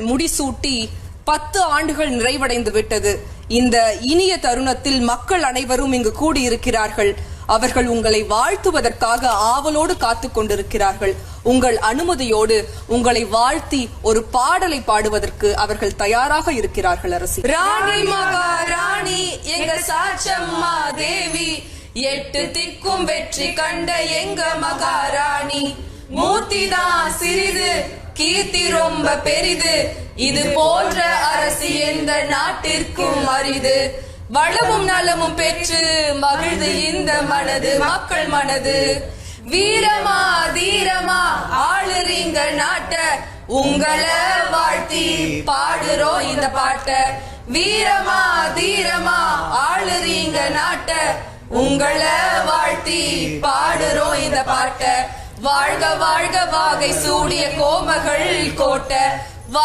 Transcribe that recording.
முடிசூட்டி 10 ஆண்டுகள் நிறைவடைந்து விட்டது. இந்த இனிய தருணத்தில் மக்கள் அனைவரும் இங்கு கூடியிருக்கிறார்கள். அவர்கள் உங்களை வாழ்த்துவதற்காக ஆவலோடு காத்துக் கொண்டிருக்கிறார்கள். உங்கள் அனுமதியோடு உங்களை வாழ்த்தி ஒரு பாடலை பாடுவதற்கு அவர்கள் தயாராக இருக்கிறார்கள். அரசி ராணி மகாராணி எங்க சாச்சம்மா தேவி, 8 திக்கும் வெற்றி கண்ட எங்க மகாராணி, மூர்த்திதான் சிறிது கீர்த்தி ரொம்ப பெரிது, இது போன்ற அரசி எந்த நாட்டிற்கும் அரிது, வளமும் நலமும் பெற்று மகிழ்ந்து இந்த மனது மக்கள் மனது, வீரமா தீரமா ஆளுறீங்க நாட்ட, உங்களை வாழ்த்தி பாடுறோம் இந்த பாட்ட, வீரமா தீரமா ஆளுறீங்க நாட்ட, உங்களை வாழ்த்தி பாடுறோம் இந்த பாட்ட, வாழ்க வாழ்க வாகை சூடிய கோமகள் கோட்டை,